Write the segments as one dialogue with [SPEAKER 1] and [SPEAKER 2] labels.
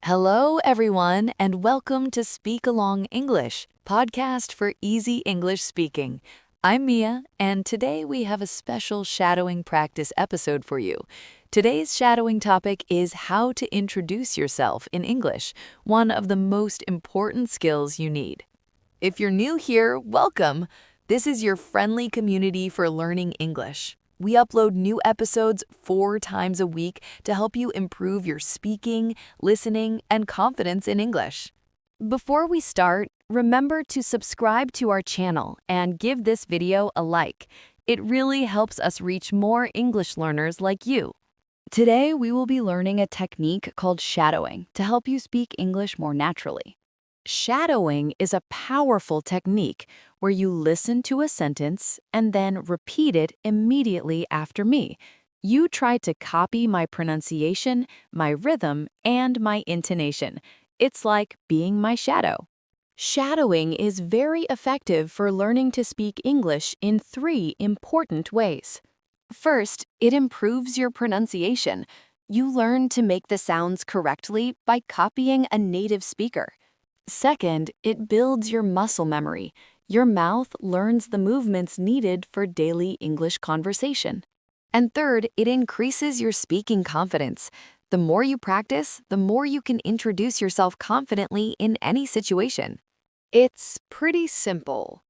[SPEAKER 1] Hello, everyone, and welcome to Speak Along English, podcast for easy English speaking. I'm Mia, and today we have a special shadowing practice episode for you. Today's shadowing topic is how to introduce yourself in English, one of the most important skills you need. If you're new here, welcome. This is your friendly community for learning English. We upload new episodes 4 times a week to help you improve your speaking, listening, and confidence in English. Before we start, remember to subscribe to our channel and give this video a like. It really helps us reach more English learners like you. Today, we will be learning a technique called shadowing to help you speak English more naturally. Shadowing is a powerful technique where you listen to a sentence and then repeat it immediately after me. You try to copy my pronunciation, my rhythm, and my intonation. It's like being my shadow. Shadowing is very effective for learning to speak English in 3 important ways. First, it improves your pronunciation. You learn to make the sounds correctly by copying a native speaker. Second, it builds your muscle memory. Your mouth learns the movements needed for daily English conversation. And third, it increases your speaking confidence. The more you practice, the more you can introduce yourself confidently in any situation. It's pretty simple.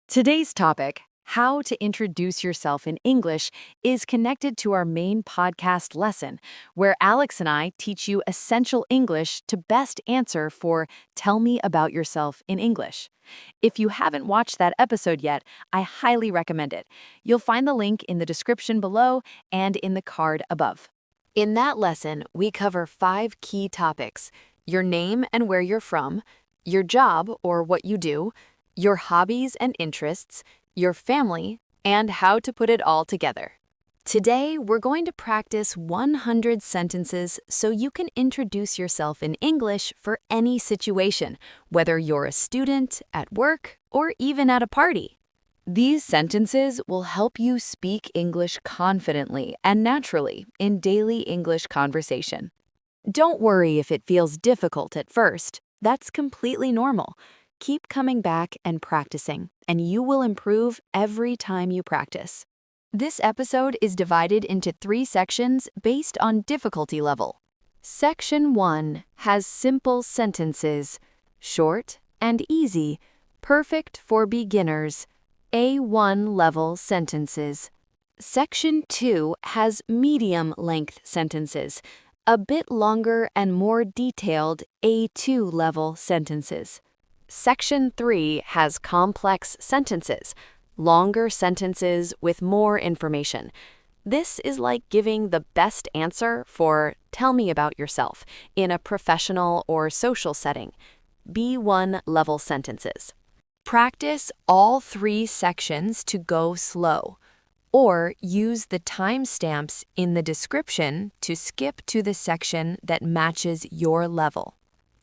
[SPEAKER 1] Today's topic, how to introduce yourself in English, is connected to our main podcast lesson, where Alex and I teach you essential English to best answer for Tell Me About Yourself in English. If you haven't watched that episode yet, I highly recommend it. You'll find the link in the description below and in the card above. In that lesson, we cover 5 key topics: your name and where you're from, your job or what you do, your hobbies and interests, your family, and how to put it all together. Today, we're going to practice 100 sentences so you can introduce yourself in English for any situation, whether you're a student, at work, or even at a party. These sentences will help you speak English confidently and naturally in daily English conversation. Don't worry if it feels difficult at first. That's completely normal. Keep coming back and practicing, and you will improve every time you practice. This episode is divided into 3 sections based on difficulty level. Section 1 has simple sentences, short and easy, perfect for beginners, A1 level sentences. Section 2 has medium-length sentences, a bit longer and more detailed A2 level sentences. Section 3 has complex sentences, longer sentences with more information. This is like giving the best answer for Tell Me About Yourself in a professional or social setting, B1 level sentences. Practice all 3 sections to go slow, or use the timestamps in the description to skip to the section that matches your level.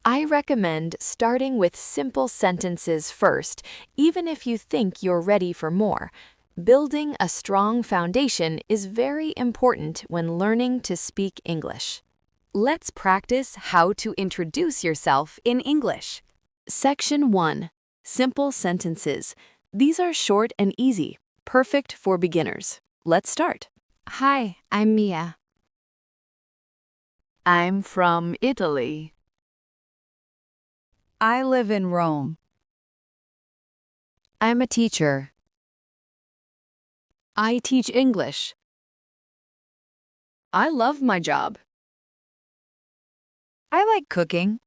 [SPEAKER 1] I recommend starting with simple sentences first, even if you think you're ready for more. Building a strong foundation is very important when learning to speak English. Let's practice how to introduce yourself in English. Section 1. Simple sentences. These are short and easy, perfect for beginners. Let's start.
[SPEAKER 2] Hi, I'm Mia.
[SPEAKER 1] I'm from Italy.
[SPEAKER 2] I live in Rome.
[SPEAKER 1] I'm a teacher. I teach English. I love my job.
[SPEAKER 2] I like cooking.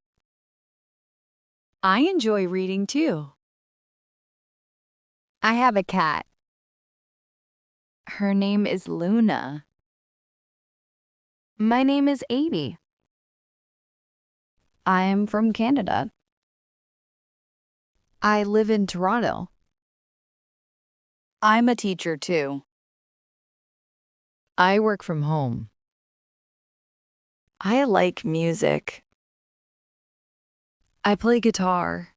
[SPEAKER 1] I enjoy reading too.
[SPEAKER 2] I have a cat.
[SPEAKER 1] Her name is Luna.
[SPEAKER 2] My name is Amy. I'm from Canada.
[SPEAKER 1] I live in Toronto.
[SPEAKER 2] I'm a teacher too.
[SPEAKER 1] I work from home. I like music. I play guitar.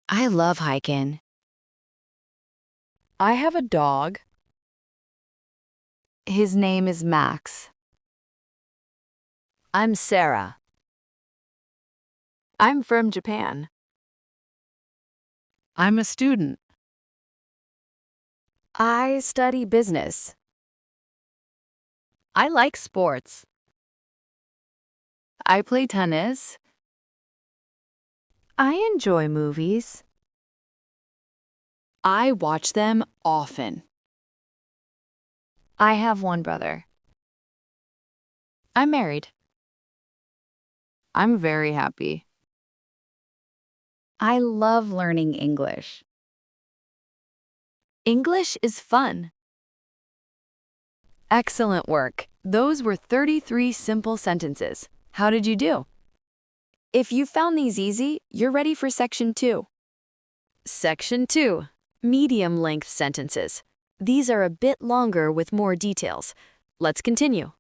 [SPEAKER 2] I love hiking.
[SPEAKER 1] I have a dog.
[SPEAKER 2] His name is Max.
[SPEAKER 1] I'm Sarah. I'm from Japan.
[SPEAKER 3] I'm a student.
[SPEAKER 2] I study business.
[SPEAKER 3] I like sports.
[SPEAKER 1] I play tennis.
[SPEAKER 2] I enjoy movies.
[SPEAKER 3] I watch them often.
[SPEAKER 2] I have one brother.
[SPEAKER 3] I'm married.
[SPEAKER 1] I'm very happy.
[SPEAKER 2] I love learning English.
[SPEAKER 1] English is fun. Excellent work. Those were 33 simple sentences. How did you do? If you found these easy, you're ready for Section 2. Section 2. Medium-length sentences. These are a bit longer with more details. Let's continue.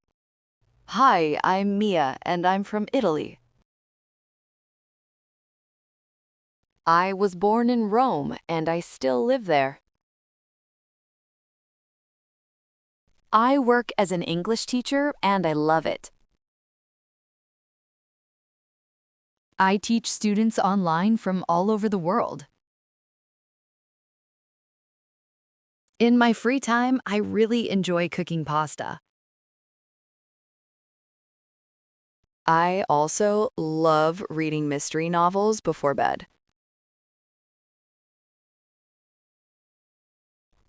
[SPEAKER 1] Hi, I'm Mia, and I'm from Italy. I was born in Rome, and I still live there. I work as an English teacher, and I love it. I teach students online from all over the world. In my free time, I really enjoy cooking pasta. I also love reading mystery novels before bed.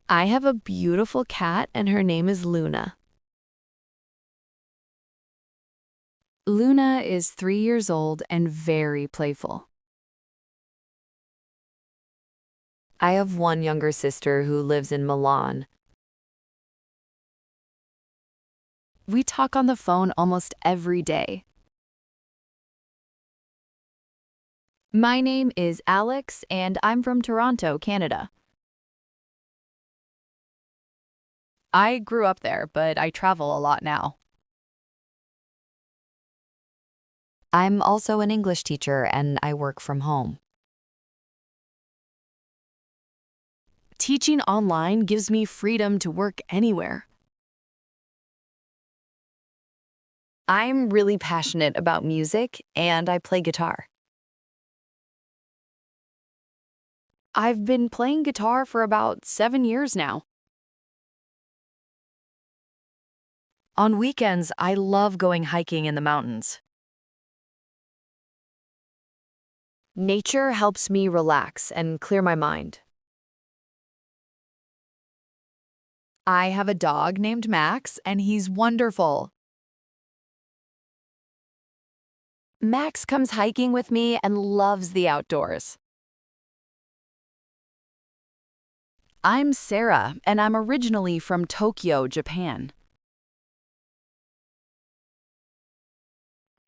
[SPEAKER 1] I have a beautiful cat and her name is Luna. Luna is 3 years old and very playful. I have one younger sister who lives in Milan. We talk on the phone almost every day. My name is Alex and I'm from Toronto, Canada. I grew up there, but I travel a lot now. I'm also an English teacher and I work from home. Teaching online gives me freedom to work anywhere. I'm really passionate about music and I play guitar. I've been playing guitar for about 7 years now. On weekends, I love going hiking in the mountains. Nature helps me relax and clear my mind. I have a dog named Max, and he's wonderful. Max comes hiking with me and loves the outdoors. I'm Sarah, and I'm originally from Tokyo, Japan.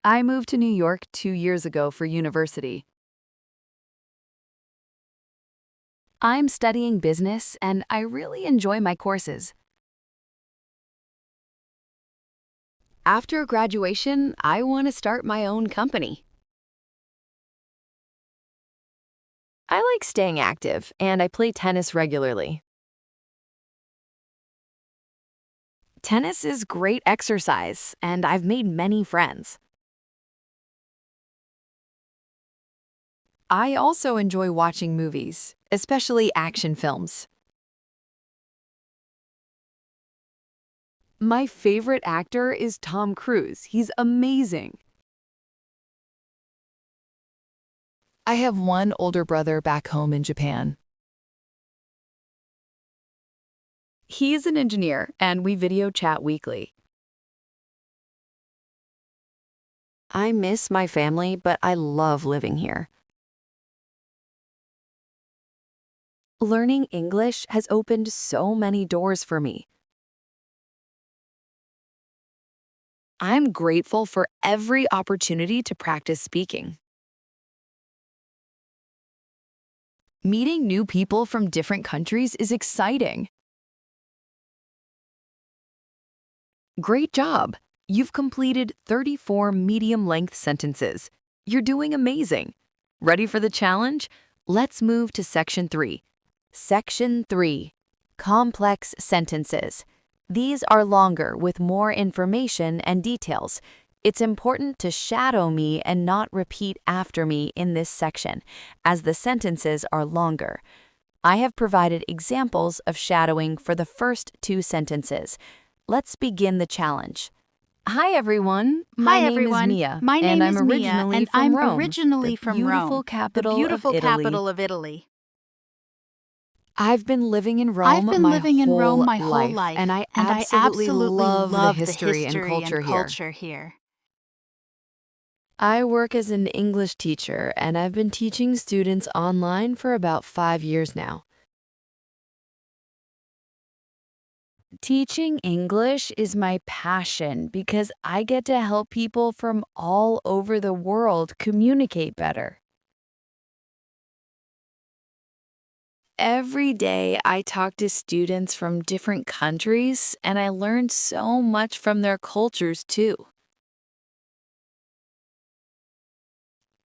[SPEAKER 1] I moved to New York 2 years ago for university. I'm studying business, and I really enjoy my courses. After graduation, I want to start my own company. I like staying active, and I play tennis regularly. Tennis is great exercise, and I've made many friends. I also enjoy watching movies, especially action films. My favorite actor is Tom Cruise. He's amazing. I have one older brother back home in Japan. He is an engineer, and we video chat weekly. I miss my family, but I love living here. Learning English has opened so many doors for me. I'm grateful for every opportunity to practice speaking. Meeting new people from different countries is exciting. Great job! You've completed 34 medium-length sentences. You're doing amazing. Ready for the challenge? Let's move to Section 3. Section 3. Complex sentences. These are longer with more information and details. It's important to shadow me and not repeat after me in this section, as the sentences are longer. I have provided examples of shadowing for the first two sentences. Let's begin the challenge. Hi everyone, my name is Mia,
[SPEAKER 4] My
[SPEAKER 1] and
[SPEAKER 4] name
[SPEAKER 1] I'm
[SPEAKER 4] is Mia,
[SPEAKER 1] originally
[SPEAKER 4] and
[SPEAKER 1] from
[SPEAKER 4] I'm
[SPEAKER 1] Rome,
[SPEAKER 4] originally
[SPEAKER 1] the
[SPEAKER 4] from
[SPEAKER 1] beautiful
[SPEAKER 4] Rome,
[SPEAKER 1] capital
[SPEAKER 4] the beautiful
[SPEAKER 1] of Italy.
[SPEAKER 4] capital of Italy.
[SPEAKER 1] I've been living in Rome
[SPEAKER 4] I've been
[SPEAKER 1] my
[SPEAKER 4] living in Rome
[SPEAKER 1] whole
[SPEAKER 4] my whole
[SPEAKER 1] life,
[SPEAKER 4] life,
[SPEAKER 1] and I
[SPEAKER 4] and I
[SPEAKER 1] absolutely
[SPEAKER 4] absolutely
[SPEAKER 1] love the
[SPEAKER 4] love the
[SPEAKER 1] history and
[SPEAKER 4] history and
[SPEAKER 1] culture here.
[SPEAKER 4] culture here.
[SPEAKER 1] I work as an English teacher, and I've been teaching students online for about 5 years now. Teaching English is my passion because I get to help people from all over the world communicate better. Every day, I talk to students from different countries, and I learn so much from their cultures too.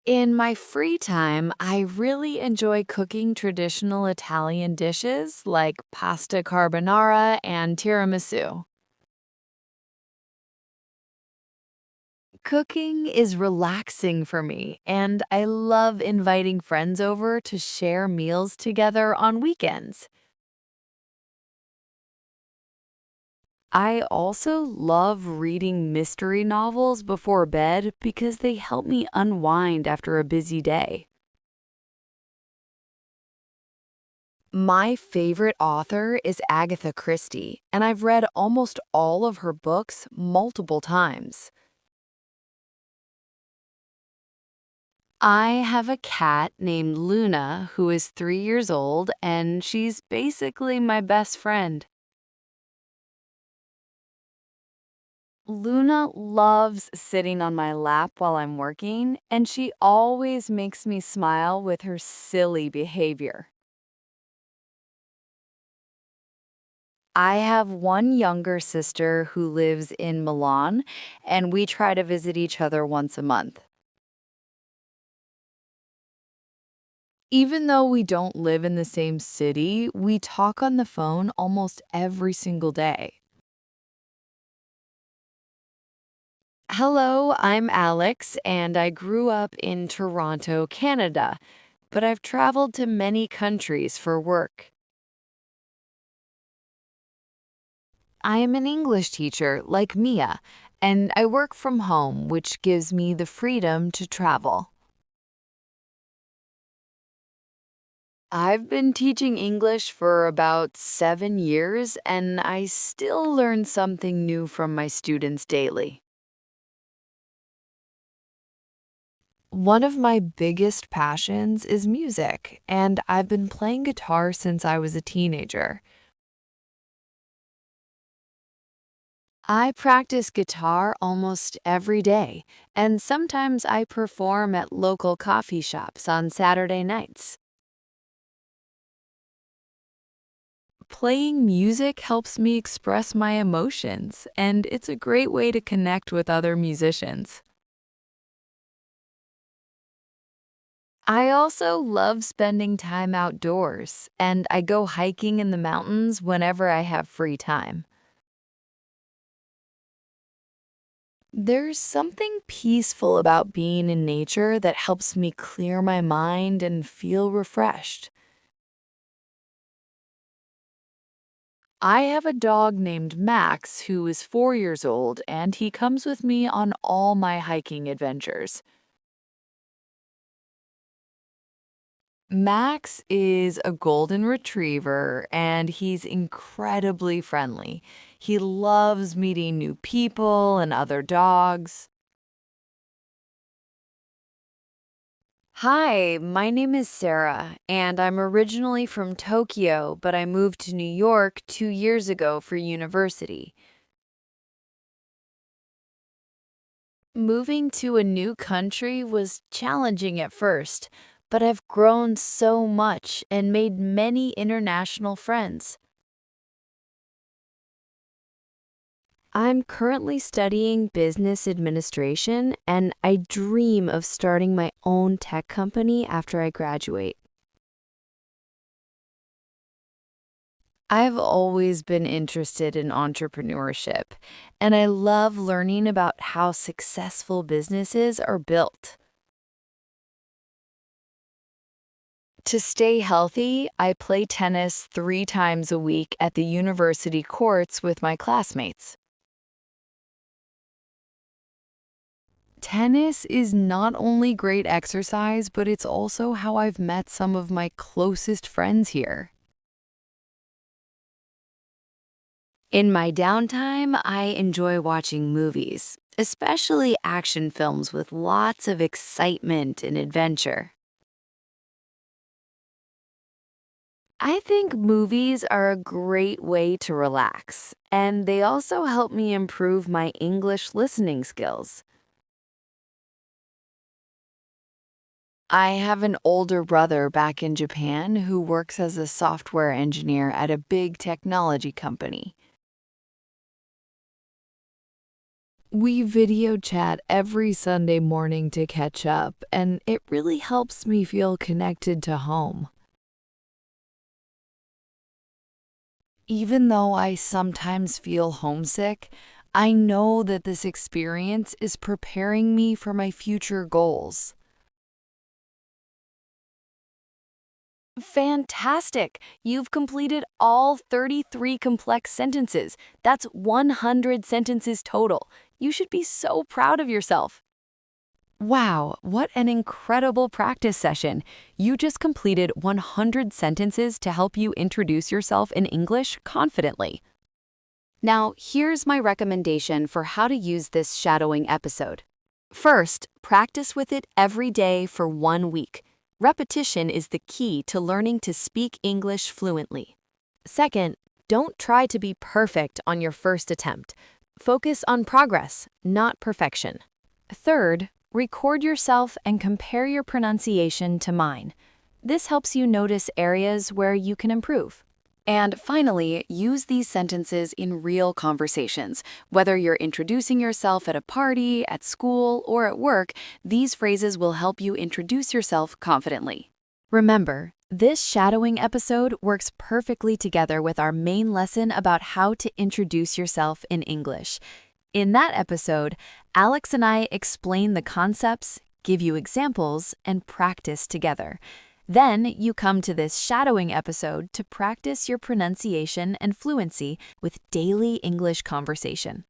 [SPEAKER 1] In my free time, I really enjoy cooking traditional Italian dishes like pasta carbonara and tiramisu. Cooking is relaxing for me, and I love inviting friends over to share meals together on weekends. I also love reading mystery novels before bed because they help me unwind after a busy day. My favorite author is Agatha Christie, and I've read almost all of her books multiple times. I have a cat named Luna who is 3 years old, and she's basically my best friend. Luna loves sitting on my lap while I'm working, and she always makes me smile with her silly behavior. I have one younger sister who lives in Milan, and we try to visit each other once a month. Even though we don't live in the same city, we talk on the phone almost every single day. Hello, I'm Alex, and I grew up in Toronto, Canada, but I've traveled to many countries for work. I am an English teacher like Mia, and I work from home, which gives me the freedom to travel. I've been teaching English for about 7 years, and I still learn something new from my students daily. One of my biggest passions is music, and I've been playing guitar since I was a teenager. I practice guitar almost every day, and sometimes I perform at local coffee shops on Saturday nights. Playing music helps me express my emotions, and it's a great way to connect with other musicians. I also love spending time outdoors, and I go hiking in the mountains whenever I have free time. There's something peaceful about being in nature that helps me clear my mind and feel refreshed. I have a dog named Max who is 4 years old, and he comes with me on all my hiking adventures. Max is a golden retriever, and he's incredibly friendly. He loves meeting new people and other dogs. Hi, my name is Sarah, and I'm originally from Tokyo, but I moved to New York 2 years ago for university. Moving to a new country was challenging at first, but I've grown so much and made many international friends. I'm currently studying business administration, and I dream of starting my own tech company after I graduate.
[SPEAKER 2] I've always been interested in entrepreneurship, and I love learning about how successful businesses are built. To stay healthy, I play tennis 3 times a week at the university courts with my classmates. Tennis is not only great exercise, but it's also how I've met some of my closest friends here. In my downtime, I enjoy watching movies, especially action films with lots of excitement and adventure. I think movies are a great way to relax, and they also help me improve my English listening skills. I have an older brother back in Japan who works as a software engineer at a big technology company. We video chat every Sunday morning to catch up, and it really helps me feel connected to home. Even though I sometimes feel homesick, I know that this experience is preparing me for my future goals. Fantastic! You've completed all 33 complex sentences. That's 100 sentences total. You should be so proud of yourself. Wow, what an incredible practice session. You just completed 100 sentences to help you introduce yourself in English confidently. Now, here's my recommendation for how to use this shadowing episode. First, practice with it every day for 1 week. Repetition is the key to learning to speak English fluently. Second, don't try to be perfect on your first attempt. Focus on progress, not perfection. Third, record yourself and compare your pronunciation to mine. This helps you notice areas where you can improve. And finally, use these sentences in real conversations. Whether you're introducing yourself at a party, at school, or at work, these phrases will help you introduce yourself confidently. Remember, this shadowing episode works perfectly together with our main lesson about how to introduce yourself in English. In that episode, Alex and I explain the concepts, give you examples, and practice together. Then you come to this shadowing episode to practice your pronunciation and fluency with daily English conversation.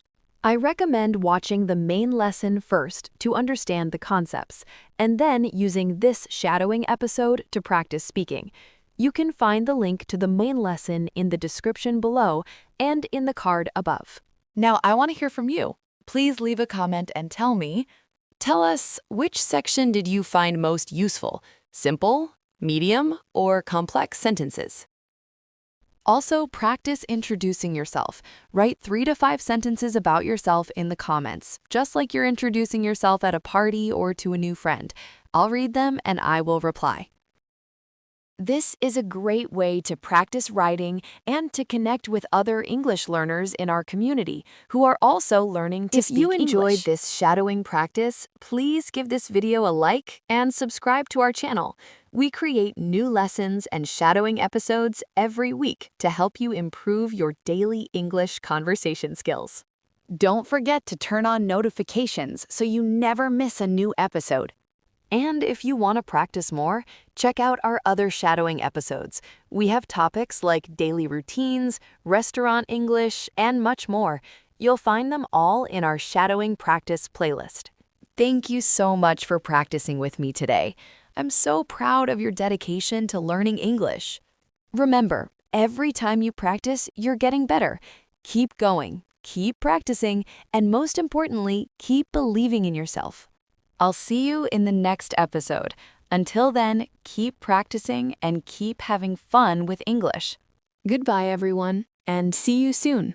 [SPEAKER 2] I recommend watching the main lesson first to understand the concepts, and then using this shadowing episode to practice speaking. You can find the link to the main lesson in the description below and in the card above. Now, I want to hear from you. Please leave a comment and tell us, which section did you find most useful? Simple, medium, or complex sentences? Also, practice introducing yourself. Write 3 to 5 sentences about yourself in the comments, just like you're introducing yourself at a party or to a new friend. I'll read them and I will reply. This is a great way to practice writing and to connect with other English learners in our community who are also learning to speak English. If you enjoyed this shadowing practice, please give this video a like and subscribe to our channel. We create new lessons and shadowing episodes every week to help you improve your daily English conversation skills. Don't forget to turn on notifications so you never miss a new episode. And if you want to practice more, check out our other shadowing episodes. We have topics like daily routines, restaurant English, and much more. You'll find them all in our shadowing practice playlist. Thank you so much for practicing with me today. I'm so proud of your dedication to learning English. Remember, every time you practice, you're getting better. Keep going, keep practicing, and most importantly, keep believing in yourself. I'll see you in the next episode. Until then, keep practicing and keep having fun with English. Goodbye, everyone, and see you soon.